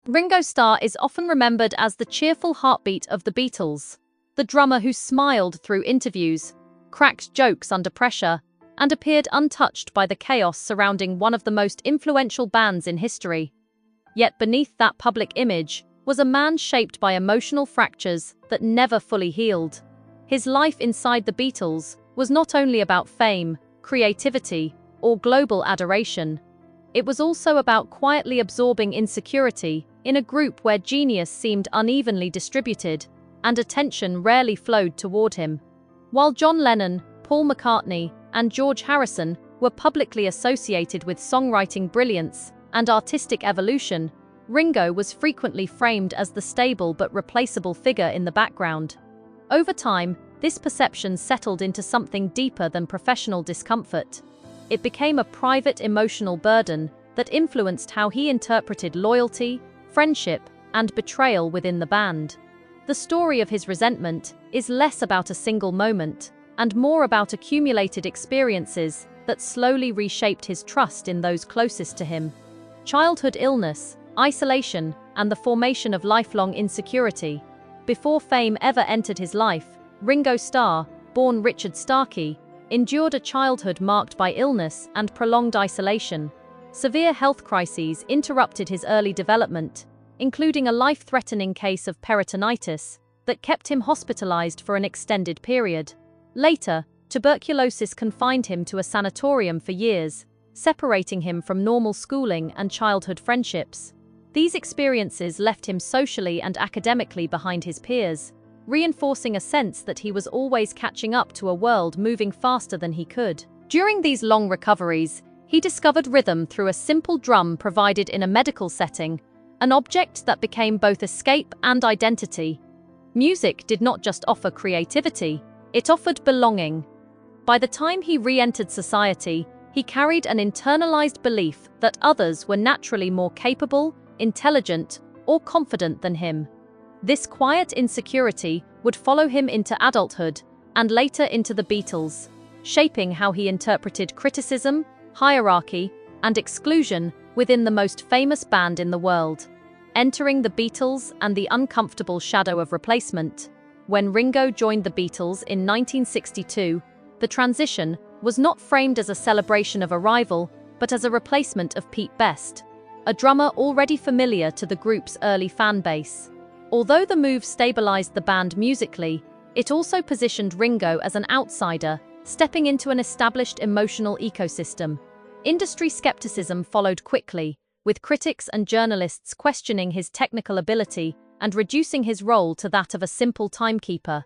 Ringo Starr is often remembered as the cheerful heartbeat of the Beatles, the drummer who smiled through interviews, cracked jokes under pressure, and appeared untouched by the chaos surrounding one of the most influential bands in history. Yet beneath that public image was a man shaped by emotional fractures that never fully healed. His life inside the Beatles was not only about fame, creativity, or global adoration. It was also about quietly absorbing insecurity in a group where genius seemed unevenly distributed and attention rarely flowed toward him. While John Lennon, Paul McCartney, and George Harrison were publicly associated with songwriting brilliance and artistic evolution, Ringo was frequently framed as the stable but replaceable figure in the background. Over time, this perception settled into something deeper than professional discomfort. It became a private emotional burden that influenced how he interpreted loyalty, friendship, and betrayal within the band. The story of his resentment is less about a single moment and more about accumulated experiences that slowly reshaped his trust in those closest to him. Childhood illness, isolation, and the formation of lifelong insecurity. Before fame ever entered his life, Ringo Starr, born Richard Starkey, endured a childhood marked by illness and prolonged isolation. Severe health crises interrupted his early development, including a life-threatening case of peritonitis that kept him hospitalized for an extended period. Later, tuberculosis confined him to a sanatorium for years, separating him from normal schooling and childhood friendships. These experiences left him socially and academically behind his peers, reinforcing a sense that he was always catching up to a world moving faster than he could. During these long recoveries, he discovered rhythm through a simple drum provided in a medical setting, an object that became both escape and identity. Music did not just offer creativity, it offered belonging. By the time he re-entered society, he carried an internalized belief that others were naturally more capable, intelligent, or confident than him. This quiet insecurity would follow him into adulthood and later into the Beatles, shaping how he interpreted criticism, hierarchy, and exclusion within the most famous band in the world. Entering the Beatles and the uncomfortable shadow of replacement. When Ringo joined the Beatles in 1962, the transition was not framed as a celebration of arrival, but as a replacement of Pete Best, a drummer already familiar to the group's early fan base. Although the move stabilized the band musically, it also positioned Ringo as an outsider, stepping into an established emotional ecosystem. Industry skepticism followed quickly, with critics and journalists questioning his technical ability and reducing his role to that of a simple timekeeper.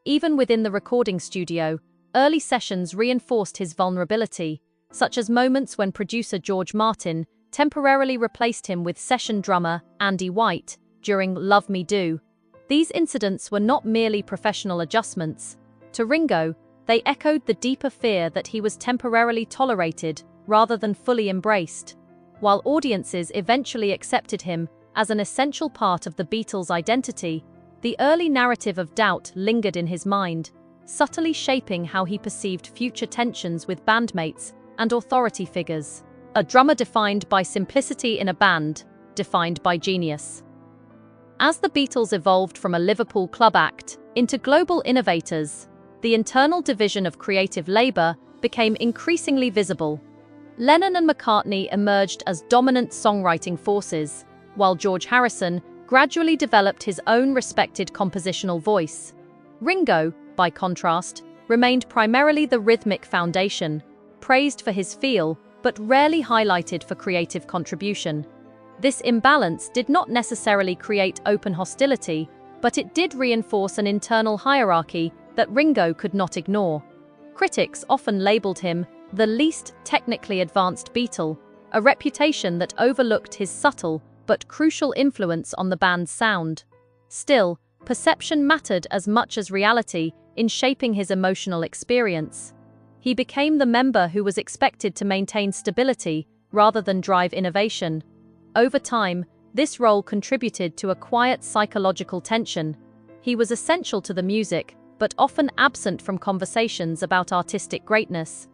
Even within the recording studio, early sessions reinforced his vulnerability, such as moments when producer George Martin temporarily replaced him with session drummer Andy White during Love Me Do. These incidents were not merely professional adjustments. To Ringo, they echoed the deeper fear that he was temporarily tolerated rather than fully embraced. While audiences eventually accepted him as an essential part of the Beatles' identity, the early narrative of doubt lingered in his mind, subtly shaping how he perceived future tensions with bandmates and authority figures. A drummer defined by simplicity in a band, defined by genius. As the Beatles evolved from a Liverpool club act into global innovators, the internal division of creative labor became increasingly visible. Lennon and McCartney emerged as dominant songwriting forces, while George Harrison gradually developed his own respected compositional voice. Ringo, by contrast, remained primarily the rhythmic foundation, praised for his feel, but rarely highlighted for creative contribution. This imbalance did not necessarily create open hostility, but it did reinforce an internal hierarchy that Ringo could not ignore. Critics often labeled him the least technically advanced Beatle, a reputation that overlooked his subtle but crucial influence on the band's sound. Still, perception mattered as much as reality in shaping his emotional experience. He became the member who was expected to maintain stability rather than drive innovation. Over time, this role contributed to a quiet psychological tension. He was essential to the music, but often absent from conversations about artistic greatness.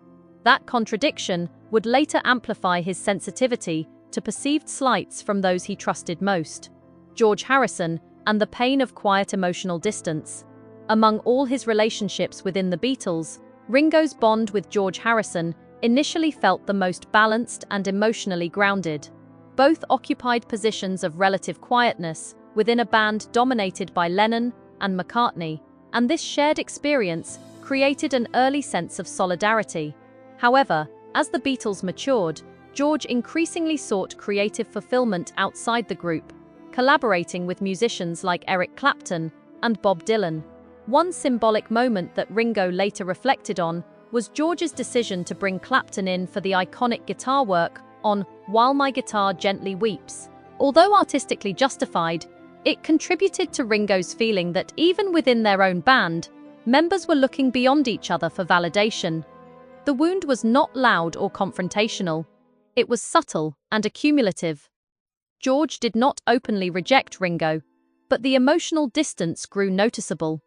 That contradiction would later amplify his sensitivity to perceived slights from those he trusted most. George Harrison, and the pain of quiet emotional distance. Among all his relationships within the Beatles, Ringo's bond with George Harrison initially felt the most balanced and emotionally grounded. Both occupied positions of relative quietness within a band dominated by Lennon and McCartney, and this shared experience created an early sense of solidarity. However, as the Beatles matured, George increasingly sought creative fulfillment outside the group, collaborating with musicians like Eric Clapton and Bob Dylan. One symbolic moment that Ringo later reflected on was George's decision to bring Clapton in for the iconic guitar work on While My Guitar Gently Weeps. Although artistically justified, it contributed to Ringo's feeling that even within their own band, members were looking beyond each other for validation. The wound was not loud or confrontational. It was subtle and accumulative. George did not openly reject Ringo, but the emotional distance grew noticeable.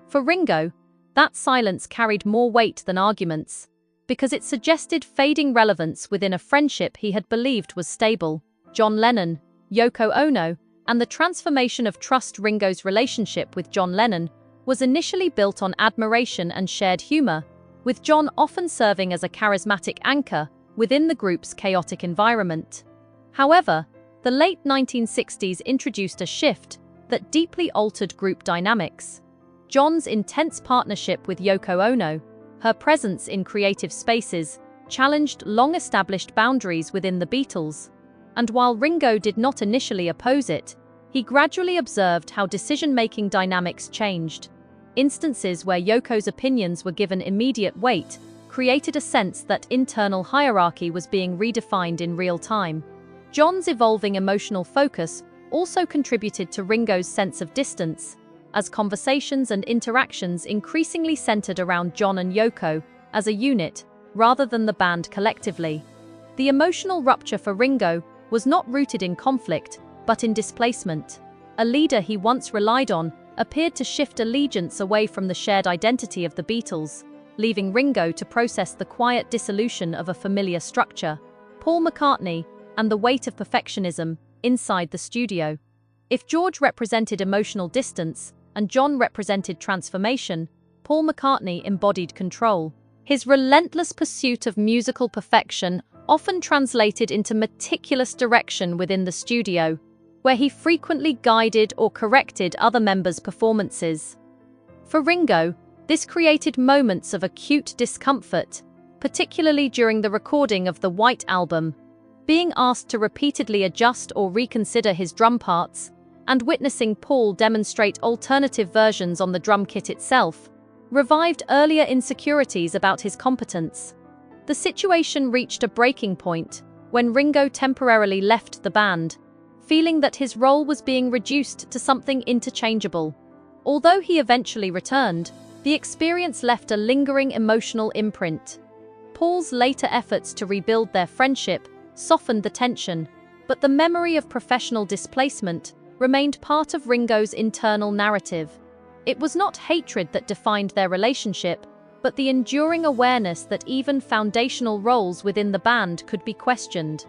For Ringo, that silence carried more weight than arguments, because it suggested fading relevance within a friendship he had believed was stable. John Lennon, Yoko Ono, and the transformation of trust. Ringo's relationship with John Lennon was initially built on admiration and shared humor, with John often serving as a charismatic anchor within the group's chaotic environment. However, the late 1960s introduced a shift that deeply altered group dynamics. John's intense partnership with Yoko Ono, her presence in creative spaces, challenged long-established boundaries within the Beatles, and while Ringo did not initially oppose it, he gradually observed how decision-making dynamics changed. Instances where Yoko's opinions were given immediate weight created a sense that internal hierarchy was being redefined in real time. John's evolving emotional focus also contributed to Ringo's sense of distance, as conversations and interactions increasingly centered around John and Yoko as a unit, rather than the band collectively. The emotional rupture for Ringo was not rooted in conflict, but in displacement. A leader he once relied on appeared to shift allegiance away from the shared identity of the Beatles, leaving Ringo to process the quiet dissolution of a familiar structure. Paul McCartney and the weight of perfectionism inside the studio. If George represented emotional distance and John represented transformation, Paul McCartney embodied control. His relentless pursuit of musical perfection often translated into meticulous direction within the studio, where he frequently guided or corrected other members' performances. For Ringo, this created moments of acute discomfort, particularly during the recording of the White Album. Being asked to repeatedly adjust or reconsider his drum parts, and witnessing Paul demonstrate alternative versions on the drum kit itself, revived earlier insecurities about his competence. The situation reached a breaking point when Ringo temporarily left the band, feeling that his role was being reduced to something interchangeable. Although he eventually returned, the experience left a lingering emotional imprint. Paul's later efforts to rebuild their friendship softened the tension, but the memory of professional displacement remained part of Ringo's internal narrative. It was not hatred that defined their relationship, but the enduring awareness that even foundational roles within the band could be questioned.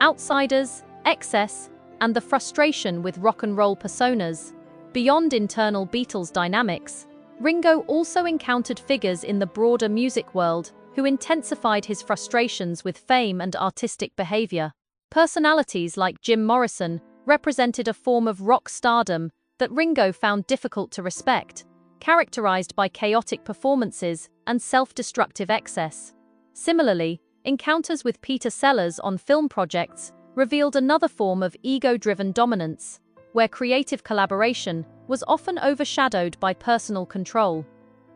Outsiders, excess, and the frustration with rock and roll personas. Beyond internal Beatles dynamics, Ringo also encountered figures in the broader music world who intensified his frustrations with fame and artistic behavior. Personalities like Jim Morrison represented a form of rock stardom that Ringo found difficult to respect, characterized by chaotic performances and self-destructive excess. Similarly, encounters with Peter Sellers on film projects revealed another form of ego-driven dominance, where creative collaboration was often overshadowed by personal control.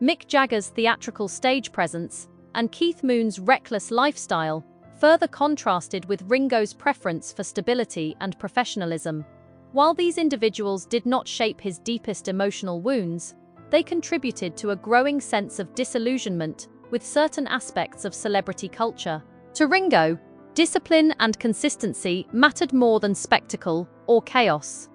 Mick Jagger's theatrical stage presence and Keith Moon's reckless lifestyle further contrasted with Ringo's preference for stability and professionalism. While these individuals did not shape his deepest emotional wounds, they contributed to a growing sense of disillusionment with certain aspects of celebrity culture. To Ringo, discipline and consistency mattered more than spectacle or chaos.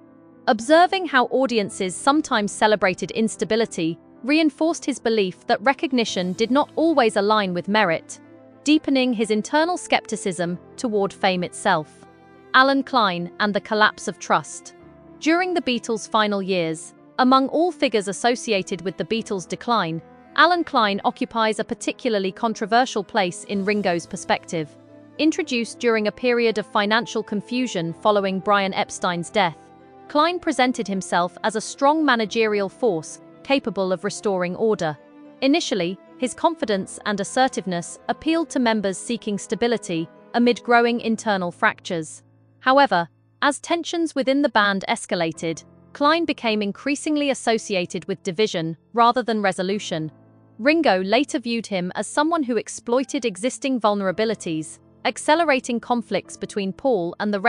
Observing how audiences sometimes celebrated instability reinforced his belief that recognition did not always align with merit, deepening his internal skepticism toward fame itself. Alan Klein and the collapse of trust. During the Beatles' final years, among all figures associated with the Beatles' decline, Alan Klein occupies a particularly controversial place in Ringo's perspective. Introduced during a period of financial confusion following Brian Epstein's death, Klein presented himself as a strong managerial force capable of restoring order. Initially, his confidence and assertiveness appealed to members seeking stability amid growing internal fractures. However, as tensions within the band escalated, Klein became increasingly associated with division rather than resolution. Ringo later viewed him as someone who exploited existing vulnerabilities, accelerating conflicts between Paul and the